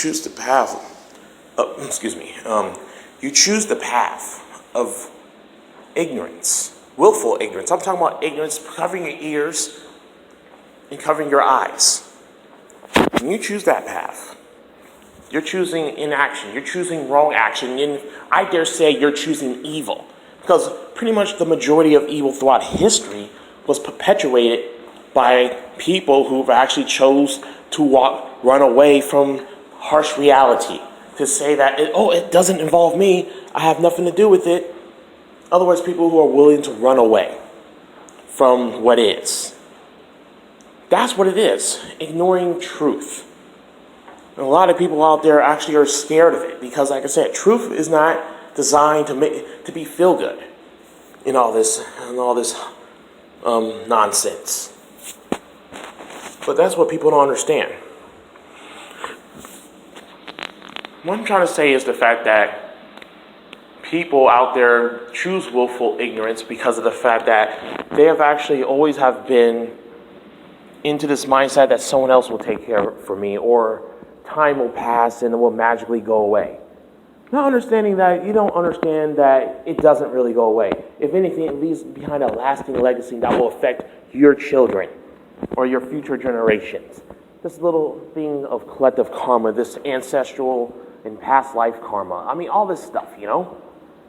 choose the path. You choose the path of ignorance, willful ignorance. I'm talking about ignorance, covering your ears and covering your eyes. When you choose that path, you're choosing inaction. You're choosing wrong action. And I dare say you're choosing evil. Because pretty much the majority of evil throughout history was perpetuated by people who actually chose to run away from harsh reality. To say that, it doesn't involve me. I have nothing to do with it. In other words, people who are willing to run away from what is. That's what it is. Ignoring truth. And a lot of people out there actually are scared of it because, like I said, truth is not designed to be feel good in all this nonsense. But that's what people don't understand. What I'm trying to say is the fact that people out there choose willful ignorance because of the fact that they have actually always have been into this mindset that someone else will take care of it for me, or time will pass and it will magically go away. Not understanding that you don't understand that it doesn't really go away. If anything, it leaves behind a lasting legacy that will affect your children or your future generations. This little thing of collective karma, this ancestral and past life karma. I mean, all this stuff,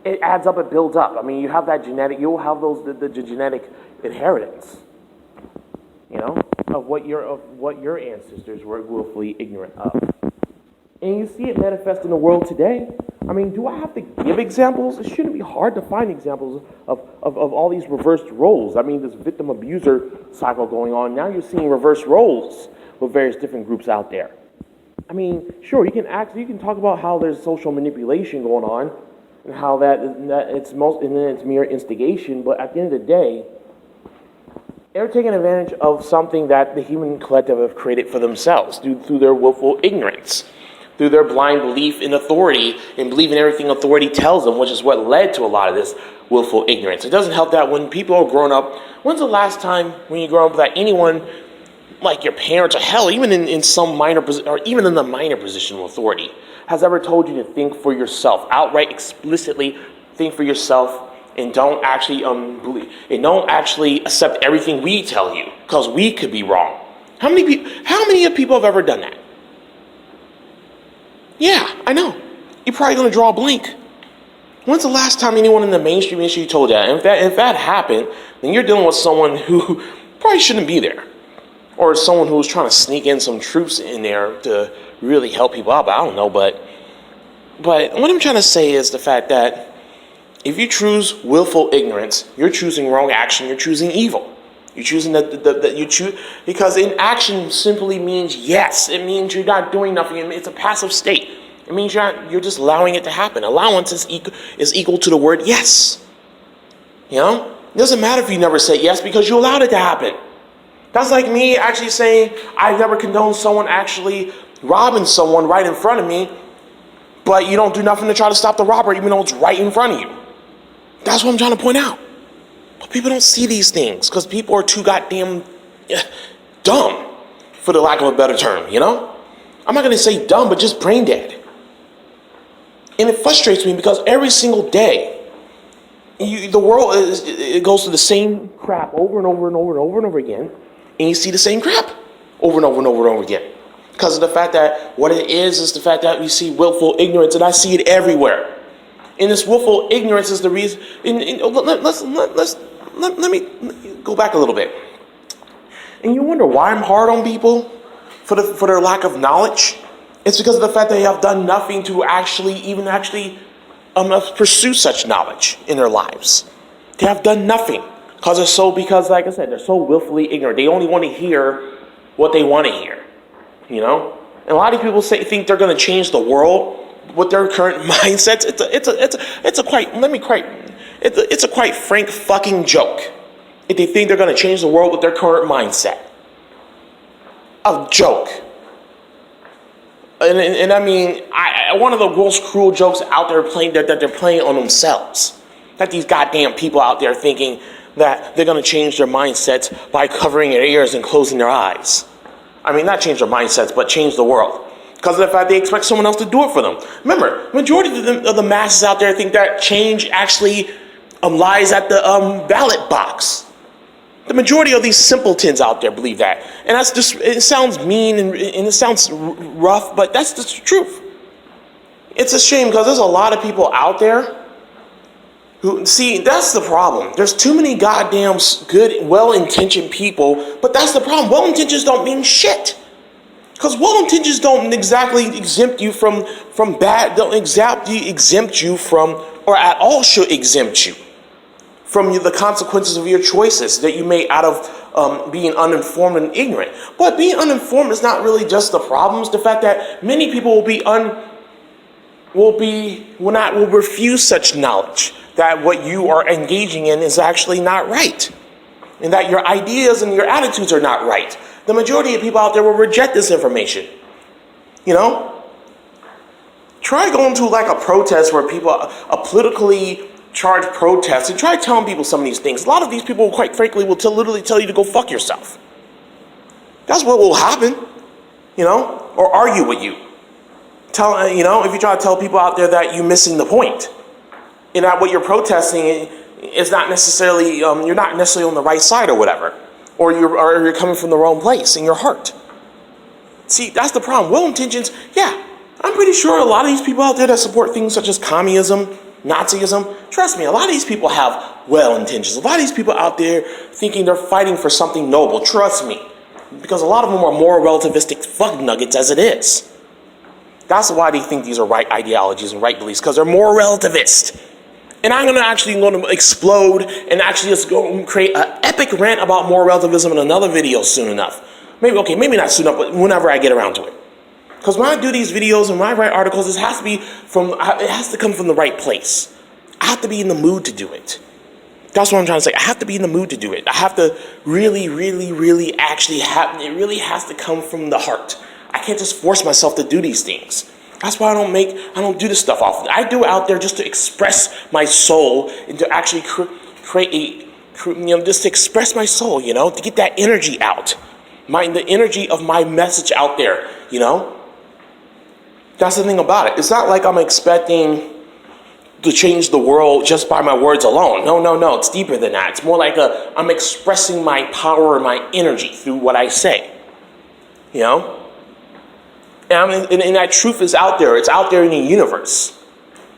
it adds up, it builds up. I mean, you have that genetic, you'll have the genetic inheritance, of what your ancestors were willfully ignorant of. And you see it manifest in the world today. I mean, do I have to give examples? It shouldn't be hard to find examples of all these reversed roles. I mean, this victim abuser cycle going on. Now you're seeing reverse roles with various different groups out there. I mean, sure, you can talk about how there's social manipulation going on and how that it's mere instigation, but at the end of the day, they're taking advantage of something that the human collective have created for themselves through their willful ignorance, through their blind belief in authority and believing everything authority tells them, which is what led to a lot of this willful ignorance. It doesn't help that when people are growing up, when's the last time when you grow up that anyone, like your parents or hell, even in some minor position, or even in the minor position of authority, has ever told you to think for yourself, outright, explicitly think for yourself, and don't actually accept everything we tell you because we could be wrong? How many of people have ever done that? Yeah, I know. You're probably going to draw a blank. When's the last time anyone in the mainstream industry told that? And if that happened, then you're dealing with someone who probably shouldn't be there, or someone who's trying to sneak in some troops in there to really help people out. But I don't know. But what I'm trying to say is the fact that if you choose willful ignorance, you're choosing wrong action. You're choosing evil. You're choosing that you choose because inaction simply means yes. It means you're not doing nothing. It's a passive state. It means you're just allowing it to happen. Allowance is equal to the word yes. It doesn't matter if you never say yes because you allowed it to happen. That's like me actually saying I've never condoned someone actually robbing someone right in front of me, but you don't do nothing to try to stop the robber even though it's right in front of you. That's what I'm trying to point out. But people don't see these things because people are too goddamn dumb, for the lack of a better term, I'm not going to say dumb, but just brain dead. And it frustrates me because every single day, the world it goes to the same crap over and over and over and over and over again, and you see the same crap over and over and over and over again. Because of the fact that what it is the fact that we see willful ignorance, and I see it everywhere. And this willful ignorance is the reason. Let me go back a little bit. And you wonder why I'm hard on people for their lack of knowledge. It's because of the fact that they have done nothing to actually pursue such knowledge in their lives. They have done nothing because like I said, they're so willfully ignorant. They only want to hear what they want to hear. And a lot of people think they're going to change the world with their current mindsets. It's a quite frank fucking joke if they think they're going to change the world with their current mindset. A joke. And I mean, one of the most cruel jokes out there that they're playing on themselves. That these goddamn people out there thinking that they're going to change their mindsets by covering their ears and closing their eyes. I mean, not change their mindsets, but change the world. Because of the fact they expect someone else to do it for them. Remember, majority of the masses out there think that change actually lies at the ballot box. The majority of these simpletons out there believe that. And that's just, it sounds mean and it sounds rough, but that's the truth. It's a shame because there's a lot of people out there who, see, that's the problem. There's too many goddamn good, well-intentioned people, but that's the problem. Well-intentions don't mean shit. Because well-intentions don't exactly exempt you from bad, don't exempt you from, or at all should exempt you from the consequences of your choices that you made out of being uninformed and ignorant. But being uninformed is not really just the problem. It's the fact that many people will refuse such knowledge that what you are engaging in is actually not right, and that your ideas and your attitudes are not right. The majority of people out there will reject this information. You know? Try going to like a protest where people, a politically charged protest, and try telling people some of these things. A lot of these people, quite frankly, will literally tell you to go fuck yourself. That's what will happen, you know? Or argue with you. If you try to tell people out there that you're missing the point, and that what you're protesting is not necessarily, you're not necessarily on the right side or whatever. Or you're coming from the wrong place in your heart. See, that's the problem. Well intentions, yeah. I'm pretty sure a lot of these people out there that support things such as communism, Nazism, trust me, a lot of these people have well intentions. A lot of these people out there thinking they're fighting for something noble, trust me. Because a lot of them are more relativistic fuck nuggets as it is. That's why they think these are right ideologies and right beliefs, because they're more relativist. And I'm going to explode and actually just go and create an epic rant about moral relativism in another video soon enough. Maybe not soon enough, but whenever I get around to it. Because when I do these videos and when I write articles, it has to come from the right place. I have to be in the mood to do it. That's what I'm trying to say. I have to be in the mood to do it. I have to really, really, really actually it really has to come from the heart. I can't just force myself to do these things. That's why I don't do this stuff often. I do it out there just to express my soul and to actually just to express my soul, to get that energy out. The energy of my message out there, That's the thing about it. It's not like I'm expecting to change the world just by my words alone. No. It's deeper than that. It's more like I'm expressing my power and my energy through what I say, And that truth is out there. It's out there in the universe.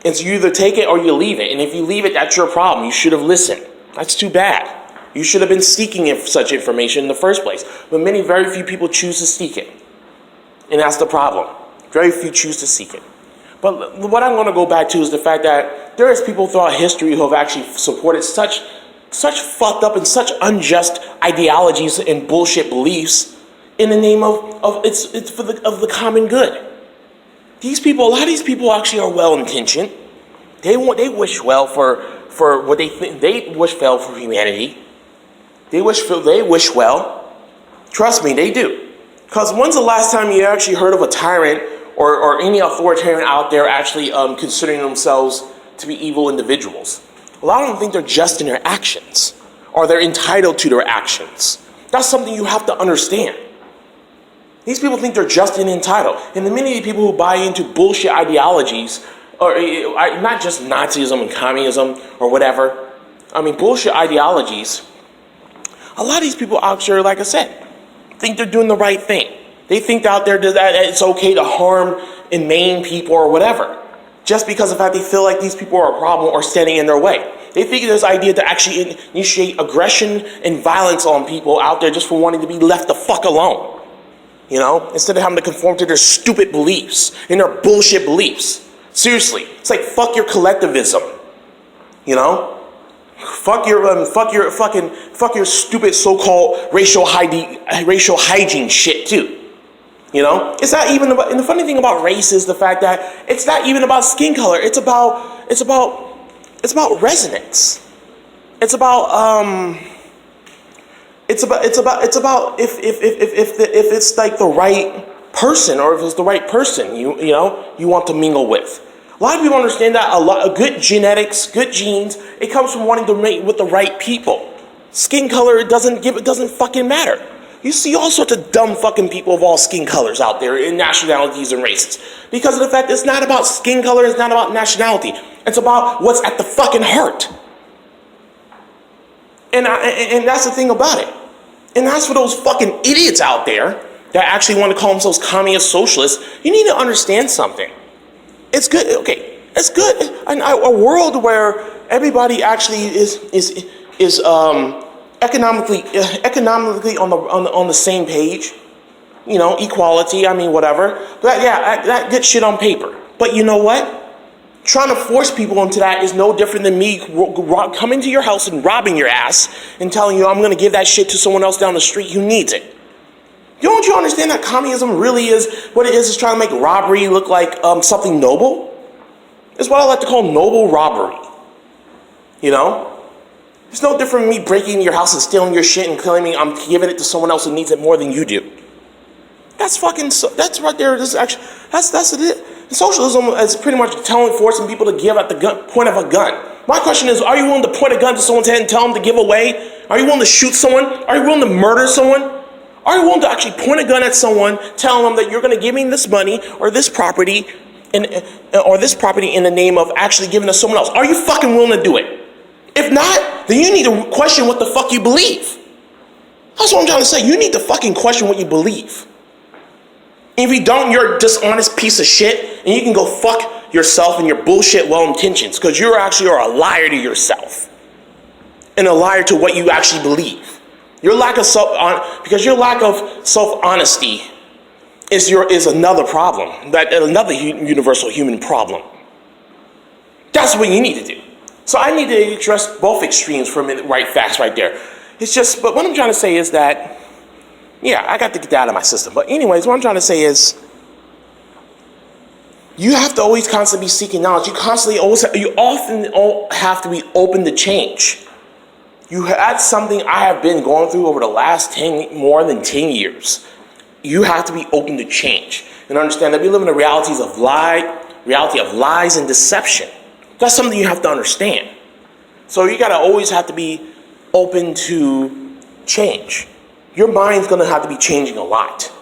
And so you either take it or you leave it. And if you leave it, that's your problem. You should have listened. That's too bad. You should have been seeking such information in the first place. But very few people choose to seek it. And that's the problem. Very few choose to seek it. But what I'm going to go back to is the fact that there is people throughout history who have actually supported such fucked up and such unjust ideologies and bullshit beliefs in the name of the common good. A lot of these people actually are well intentioned. They wish well for what they think. They wish well for humanity. They wish well. Trust me, they do. Because when's the last time you actually heard of a tyrant or any authoritarian out there actually considering themselves to be evil individuals? A lot of them think they're just in their actions, or they're entitled to their actions. That's something you have to understand. These people think they're just and entitled. And the many people who buy into bullshit ideologies, or not just Nazism and communism or whatever, bullshit ideologies, a lot of these people out there, like I said, think they're doing the right thing. They think out there that it's okay to harm and maim people or whatever, just because of the fact they feel like these people are a problem or standing in their way. They think there's idea to actually initiate aggression and violence on people out there just for wanting to be left the fuck alone. Instead of having to conform to their stupid beliefs and their bullshit beliefs. Seriously, it's like fuck your collectivism. Fuck your stupid so-called racial hygiene shit too. It's not even about. And the funny thing about race is the fact that it's not even about skin color. It's about resonance. It's about if it's like the right person, or if it's the right person you want to mingle with. A lot of people understand that a good genetics, good genes, it comes from wanting to mate with the right people. Skin color, it doesn't fucking matter. You see all sorts of dumb fucking people of all skin colors out there in nationalities and races. Because of the fact it's not about skin color, it's not about nationality. It's about what's at the fucking heart. And that's the thing about it. And that's for those fucking idiots out there that actually want to call themselves communist socialists. You need to understand something. It's good, okay, it's good. A world where everybody actually is economically on the same page, you know, equality, I mean, whatever. But yeah, that good shit on paper. But you know what? Trying to force people into that is no different than me coming to your house and robbing your ass and telling you I'm going to give that shit to someone else down the street who needs it. Don't you understand that communism really is what it is trying to make robbery look like something noble? It's what I like to call noble robbery. You know? It's no different from me breaking into your house and stealing your shit and claiming I'm giving it to someone else who needs it more than you do. That's right there. That's it. Socialism is pretty much forcing people to give at the point of a gun. My question is, are you willing to point a gun to someone's head and tell them to give away? Are you willing to shoot someone? Are you willing to murder someone? Are you willing to actually point a gun at someone, telling them that you're going to give me this money or this property, in the name of actually giving it to someone else? Are you fucking willing to do it? If not, then you need to question what the fuck you believe. That's what I'm trying to say. You need to fucking question what you believe. If you don't, you're a dishonest piece of shit, and you can go fuck yourself and your bullshit well-intentions, because you actually are a liar to yourself, and a liar to what you actually believe. Your lack of self-honesty is another problem, another universal human problem. That's what you need to do. So I need to address both extremes for a minute, right fast, right there. But what I'm trying to say is that, yeah, I got to get that out of my system. But anyways, what I'm trying to say is, you have to always constantly be seeking knowledge. You often have to be open to change. That's something I have been going through over the last more than 10 years. You have to be open to change and understand that we live in the reality of lies and deception. That's something you have to understand. So you gotta always have to be open to change. Your mind's going to have to be changing a lot,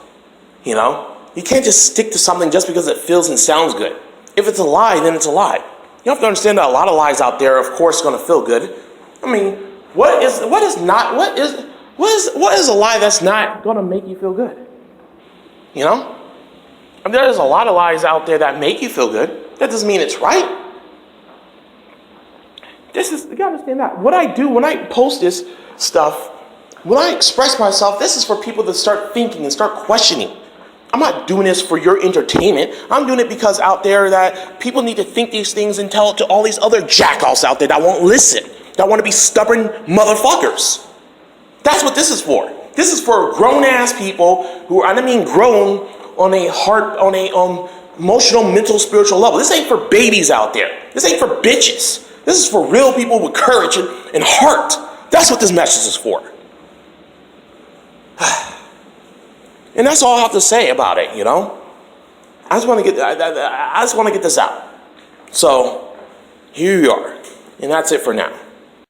you know? You can't just stick to something just because it feels and sounds good. If it's a lie, then it's a lie. You have to understand that a lot of lies out there, of course, going to feel good. I mean, what is a lie that's not going to make you feel good? You know? I mean, there's a lot of lies out there that make you feel good. That doesn't mean it's right. You gotta understand that. What I do when I post this stuff, when I express myself, this is for people to start thinking and start questioning. I'm not doing this for your entertainment. I'm doing it because out there that people need to think these things and tell it to all these other jackoffs out there that won't listen, that want to be stubborn motherfuckers. That's what this is for. This is for grown-ass people who are, I mean grown on a emotional, mental, spiritual level. This ain't for babies out there. This ain't for bitches. This is for real people with courage and heart. That's what this message is for. And that's all I have to say about it, you know? I just want to get this out. So, here you are. And that's it for now.